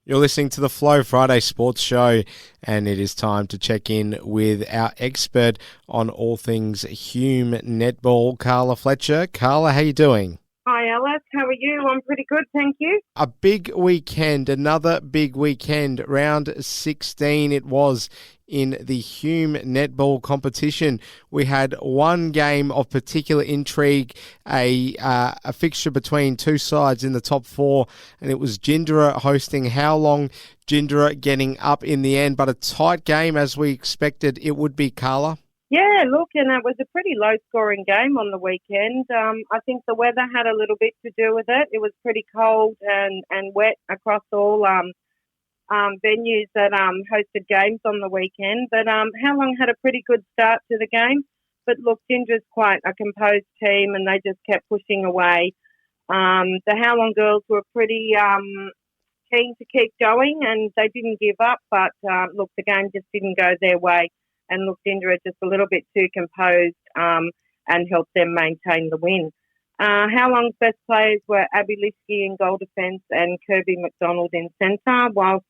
You're listening to the Flow Friday Sports Show, and it is time to check in with our expert on all things Hume Netball, Carla Fletcher. Carla, how you doing? Hi, Ellis. How are you? I'm pretty good, thank you. A big weekend, another big weekend. Round 16 it was in the Hume Netball competition. We had one game of particular intrigue, a fixture between two sides in the top four, and it was Gindera hosting How Long. Gindera getting up in the end, but a tight game as we expected it would be, Carla. Yeah, look, and it was a pretty low-scoring game on the weekend. I think the weather had a little bit to do with it. It was pretty cold and wet across all venues that hosted games on the weekend. But How Long had a pretty good start to the game. But look, Gindera's quite a composed team, and they just kept pushing away. The How Long girls were pretty keen to keep going, and they didn't give up. But look, the game just didn't go their way. And look, Gindera just a little bit too composed and helped them maintain the win. How Long's best players were Abby Liskey in goal defence and Kirby McDonald in centre, while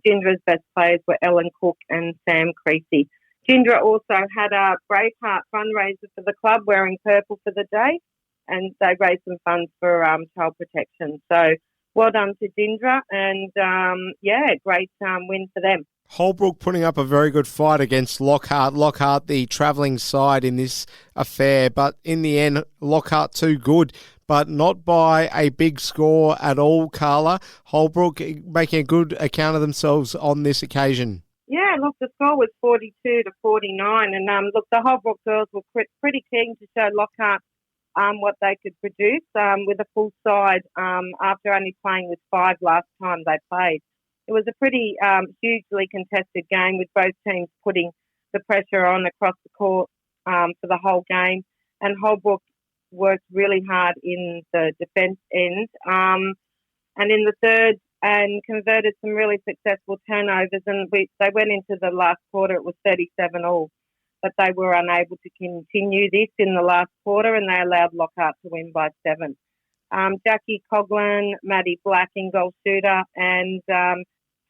Gindera's best players were Ellen Cook and Sam Creasy. Gindera also had a Braveheart fundraiser for the club, wearing purple for the day, and they raised some funds for child protection. So well done to Gindera, and great win for them. Holbrook putting up a very good fight against Lockhart. Lockhart, the travelling side in this affair, but in the end, Lockhart too good, but not by a big score at all, Carla. Holbrook making a good account of themselves on this occasion. Yeah, look, the score was 42-49, and look, the Holbrook girls were pretty keen to show Lockhart what they could produce with a full side after only playing with 5 last time they played. It was a pretty hugely contested game, with both teams putting the pressure on across the court for the whole game. And Holbrook worked really hard in the defence end and in the third, and converted some really successful turnovers. And they went into the last quarter, it was 37-all. But they were unable to continue this in the last quarter, and they allowed Lockhart to win by 7. Jackie Coughlin, Maddie Black in goal shooter, and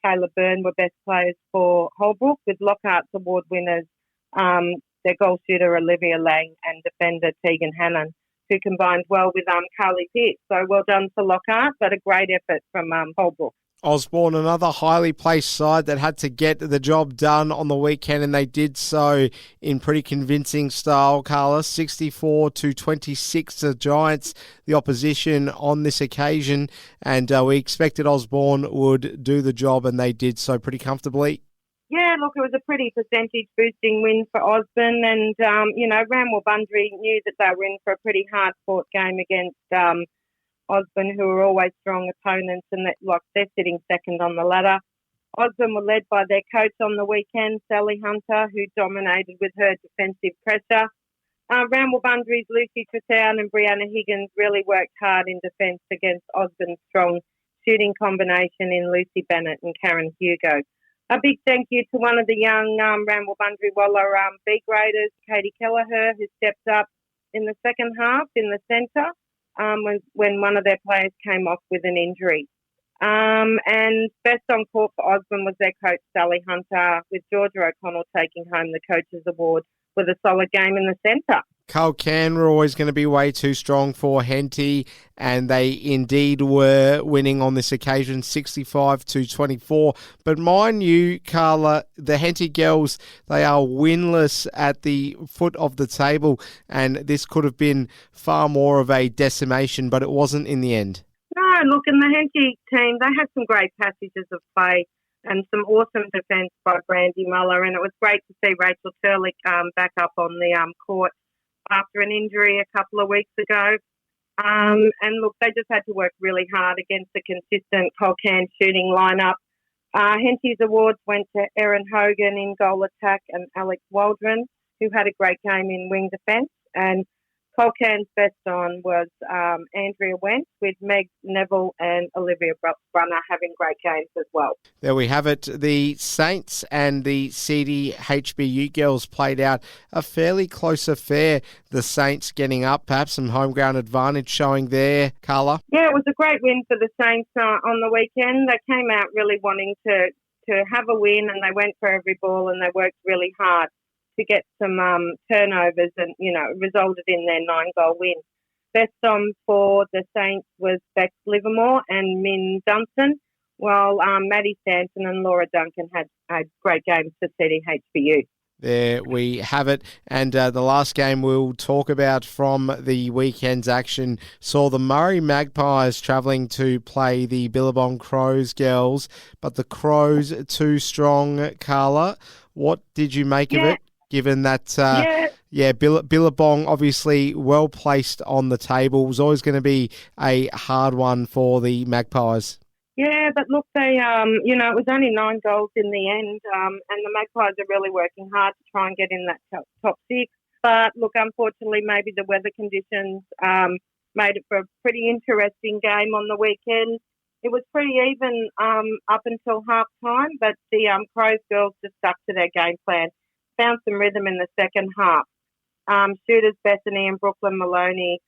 Taylor Byrne were best players for Holbrook, with Lockhart's award winners, their goal shooter Olivia Lang and defender Tegan Hannon, who combined well with Carly Pierce. So well done for Lockhart, but a great effort from Holbrook. Osborne, another highly placed side that had to get the job done on the weekend, and they did so in pretty convincing style, Carla. 64-26 to Giants, the opposition on this occasion, and we expected Osborne would do the job, and they did so pretty comfortably. Yeah, look, it was a pretty percentage-boosting win for Osborne, and, Ramwell-Bundry knew that they were in for a pretty hard-fought game against Osborne, who are always strong opponents, and they're sitting second on the ladder. Osborne were led by their coach on the weekend, Sally Hunter, who dominated with her defensive pressure. Ramwell-Bundry's Lucy Tretown and Brianna Higgins really worked hard in defence against Osborne's strong shooting combination in Lucy Bennett and Karen Hugo. A big thank you to one of the young Ramwell-Bundry Waller B graders, Katie Kelleher, who stepped up in the second half in the centre. When one of their players came off with an injury. And best on court for Osborne was their coach, Sally Hunter, with Georgia O'Connell taking home the Coach's Award with a solid game in the centre. Culcairn were always going to be way too strong for Henty, and they indeed were winning on this occasion 65-24. But mind you, Carla, the Henty girls, they are winless at the foot of the table, and this could have been far more of a decimation, but it wasn't in the end. No, look, in the Henty team, they had some great passages of play and some awesome defence by Brandy Muller, and it was great to see Rachel Turlick back up on the court after an injury a couple of weeks ago. And look, they just had to work really hard against the consistent Culcairn shooting lineup. Henty's awards went to Erin Hogan in goal attack and Alex Waldron, who had a great game in wing defence. And Colcan's best on was Andrea Wentz, with Meg Neville and Olivia Brunner having great games as well. There we have it. The Saints and the CDHBU girls played out a fairly close affair. The Saints getting up, perhaps some home ground advantage showing there, Carla. Yeah, it was a great win for the Saints on the weekend. They came out really wanting to have a win, and they went for every ball, and they worked really hard to get some turnovers, and, resulted in their 9-goal win. Best on for the Saints was Bex Livermore and Min Dunstan, while Maddie Stanton and Laura Duncan had great games for CDHBU. There we have it. And the last game we'll talk about from the weekend's action saw the Murray Magpies travelling to play the Billabong Crows girls, but the Crows too strong, Carla. What did you make of it? Given that, Billabong obviously well placed on the table. It was always going to be a hard one for the Magpies. Yeah, but look, they, it was only 9 goals in the end, and the Magpies are really working hard to try and get in that top 6. But look, unfortunately, maybe the weather conditions made it for a pretty interesting game on the weekend. It was pretty even up until half time, but the Crows girls just stuck to their game plan. Found some rhythm in the second half. Shooters Bethany and Brooklyn Maloney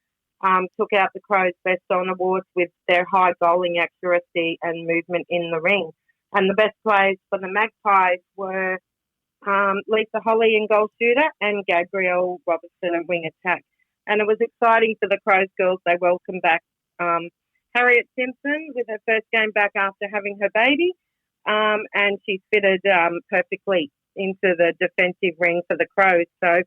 took out the Crows' Best On awards with their high bowling accuracy and movement in the ring. And the best players for the Magpies were Lisa Holly in goal shooter and Gabrielle Robertson in wing attack. And it was exciting for the Crows girls. They welcomed back Harriet Simpson with her first game back after having her baby, and she's fitted perfectly into the defensive ring for the Crows. So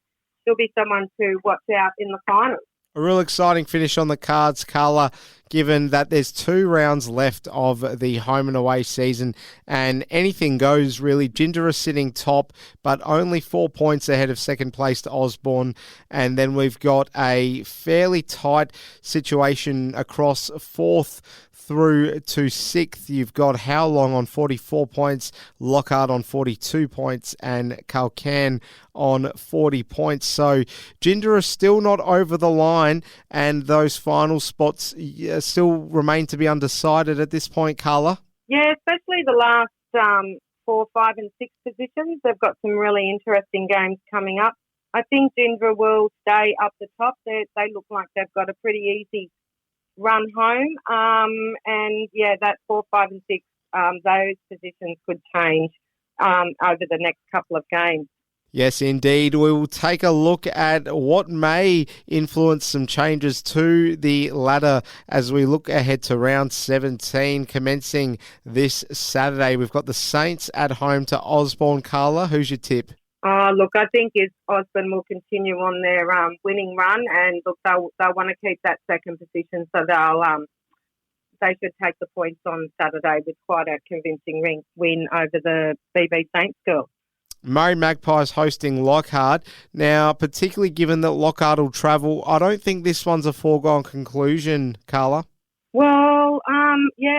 she'll be someone to watch out in the finals. A real exciting finish on the cards, Carla, given that there's 2 rounds left of the home and away season, and anything goes really. Gindera sitting top, but only 4 points ahead of second place to Osborne. And then we've got a fairly tight situation across 4th through to 6th. You've got Howlong on 44 points, Lockhart on 42 points, and Calcan on 40 points. So Gindera still not over the line, and those final spots still remain to be undecided at this point, Carla. Yeah, especially the last 4, 5 and 6 positions. They've got some really interesting games coming up. I think Gindera will stay up the top. They look like they've got a pretty easy run home. That 4, 5 and 6, those positions could change over the next couple of games. Yes, indeed. We will take a look at what may influence some changes to the ladder as we look ahead to round 17 commencing this Saturday. We've got the Saints at home to Osborne. Carla, who's your tip? Look, I think Osborne will continue on their winning run, and look, they'll want to keep that second position, so they should take the points on Saturday with quite a convincing win over the BB Saints girls. Murray Magpies hosting Lockhart. Now, particularly given that Lockhart will travel, I don't think this one's a foregone conclusion, Carla. Well,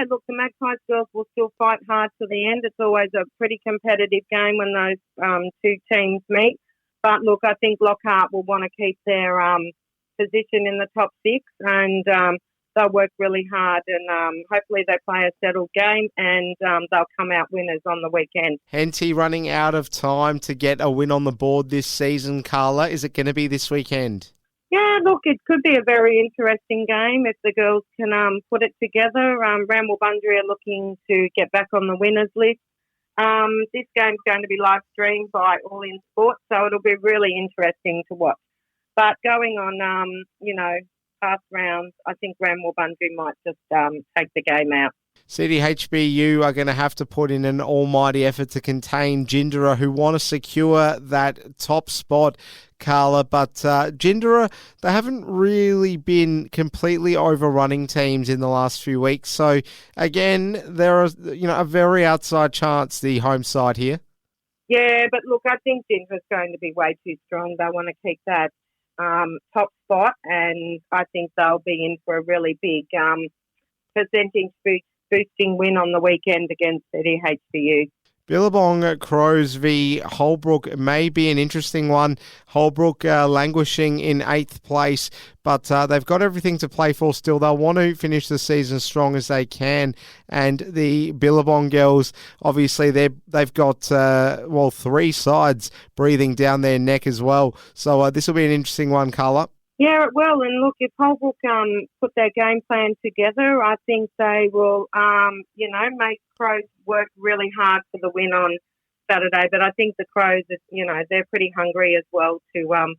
look, the Magpies girls will still fight hard to the end. It's always a pretty competitive game when those 2 teams meet. But look, I think Lockhart will want to keep their position in the top 6, and they'll work really hard, and hopefully they play a settled game, and they'll come out winners on the weekend. Henty running out of time to get a win on the board this season, Carla. Is it going to be this weekend? Yeah, look, it could be a very interesting game if the girls can put it together. Ramble-Bundry are looking to get back on the winners list. This game's going to be live streamed by All In Sport, so it'll be really interesting to watch. But going on, past rounds, I think Ramble-Bundry might just take the game out. CDHBU are going to have to put in an almighty effort to contain Gindera, who want to secure that top spot, Carla. But Gindera, they haven't really been completely overrunning teams in the last few weeks. So, again, there are a very outside chance the home side here. Yeah, but look, I think Gindera's going to be way too strong. They want to keep that top spot, and I think they'll be in for a really big percentage boosting win on the weekend against CDHBU. Billabong Crows v Holbrook may be an interesting one. Holbrook languishing in 8th place, but they've got everything to play for still. They'll want to finish the season as strong as they can. And the Billabong girls, obviously, they've got, 3 sides breathing down their neck as well. So this will be an interesting one, Carla. Yeah, it will. And look, if Holbrook put their game plan together, I think they will, make Crows work really hard for the win on Saturday. But I think the Crows, they're pretty hungry as well to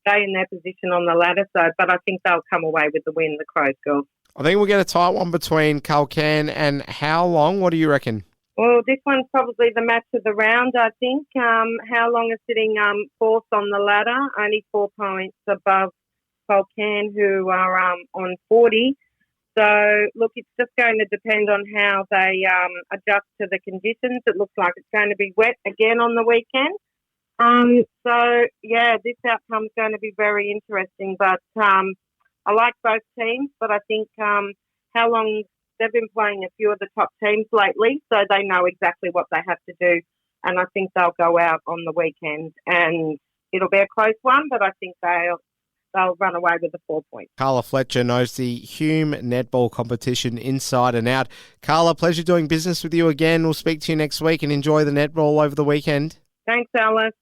stay in their position on the ladder. But I think they'll come away with the win, the Crows girls. I think we'll get a tight one between Culcairn and How Long. What do you reckon? Well, this one's probably the match of the round, I think. How Long is sitting fourth on the ladder, only 4 points above Culcairn, who are on 40. So, look, it's just going to depend on how they adjust to the conditions. It looks like it's going to be wet again on the weekend. This outcome's going to be very interesting. But I like both teams, but I think How Long, they've been playing a few of the top teams lately, so they know exactly what they have to do. And I think they'll go out on the weekend and it'll be a close one, but I think they'll run away with the 4 points. Carla Fletcher knows the Hume Netball competition inside and out. Carla, pleasure doing business with you again. We'll speak to you next week and enjoy the netball over the weekend. Thanks, Alice.